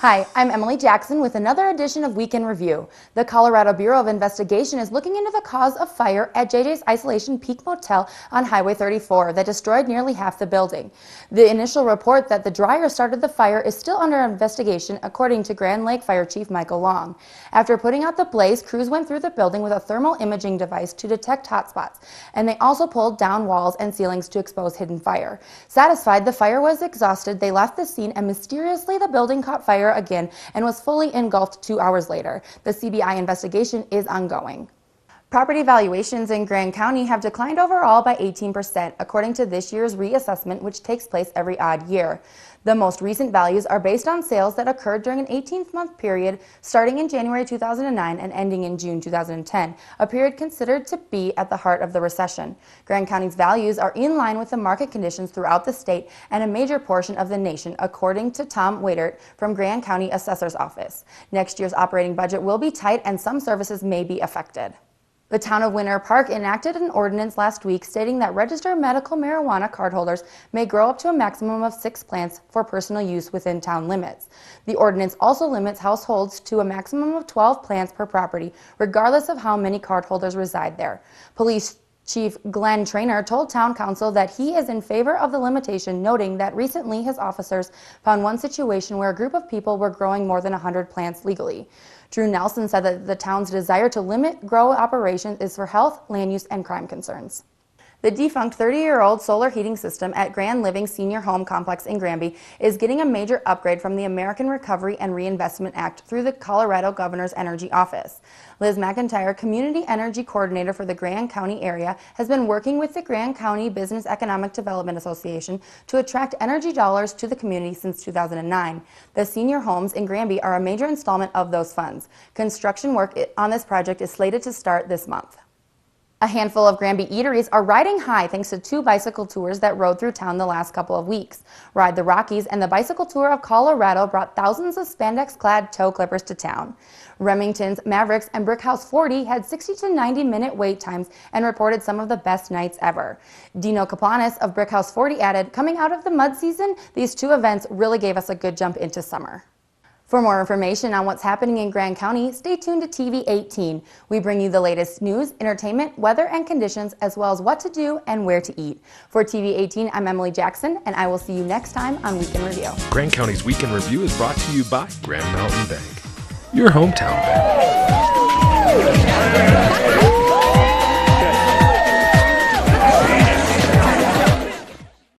Hi, I'm Emily Jackson with another edition of Week in Review. The Colorado Bureau of Investigation is looking into the cause of fire at JJ's Isolation Peak Motel on Highway 34 that destroyed nearly half the building. The initial report that the dryer started the fire is still under investigation, according to Grand Lake Fire Chief Michael Long. After putting out the blaze, crews went through the building with a thermal imaging device to detect hotspots, and they also pulled down walls and ceilings to expose hidden fire. Satisfied the fire was exhausted, they left the scene, and mysteriously the building caught fire again and was fully engulfed 2 hours later. The CBI investigation is ongoing. Property valuations in Grand County have declined overall by 18%, according to this year's reassessment, which takes place every odd year. The most recent values are based on sales that occurred during an 18-month period starting in January 2009 and ending in June 2010, a period considered to be at the heart of the recession. Grand County's values are in line with the market conditions throughout the state and a major portion of the nation, according to Tom Waitert from Grand County Assessor's Office. Next year's operating budget will be tight and some services may be affected. The town of Winter Park enacted an ordinance last week stating that registered medical marijuana cardholders may grow up to a maximum of 6 plants for personal use within town limits. The ordinance also limits households to a maximum of 12 plants per property, regardless of how many cardholders reside there. Police Chief Glenn Traynor told Town Council that he is in favor of the limitation, noting that recently his officers found one situation where a group of people were growing more than 100 plants legally. Drew Nelson said that the town's desire to limit grow operations is for health, land use, and crime concerns. The defunct 30-year-old solar heating system at Grand Living Senior Home Complex in Granby is getting a major upgrade from the American Recovery and Reinvestment Act through the Colorado Governor's Energy Office. Liz McIntyre, Community Energy Coordinator for the Grand County area, has been working with the Grand County Business Economic Development Association to attract energy dollars to the community since 2009. The senior homes in Granby are a major installment of those funds. Construction work on this project is slated to start this month. A handful of Granby eateries are riding high thanks to 2 bicycle tours that rode through town the last couple of weeks. Ride the Rockies and the Bicycle Tour of Colorado brought thousands of spandex-clad toe clippers to town. Remington's Mavericks and Brickhouse 40 had 60 to 90-minute wait times and reported some of the best nights ever. Dino Kaplanis of Brickhouse 40 added, "Coming out of the mud season, these 2 events really gave us a good jump into summer." For more information on what's happening in Grand County, stay tuned to TV 18. We bring you the latest news, entertainment, weather, and conditions, as well as what to do and where to eat. For TV 18, I'm Emily Jackson, and I will see you next time on Week in Review. Grand County's Week in Review is brought to you by Grand Mountain Bank, your hometown bank.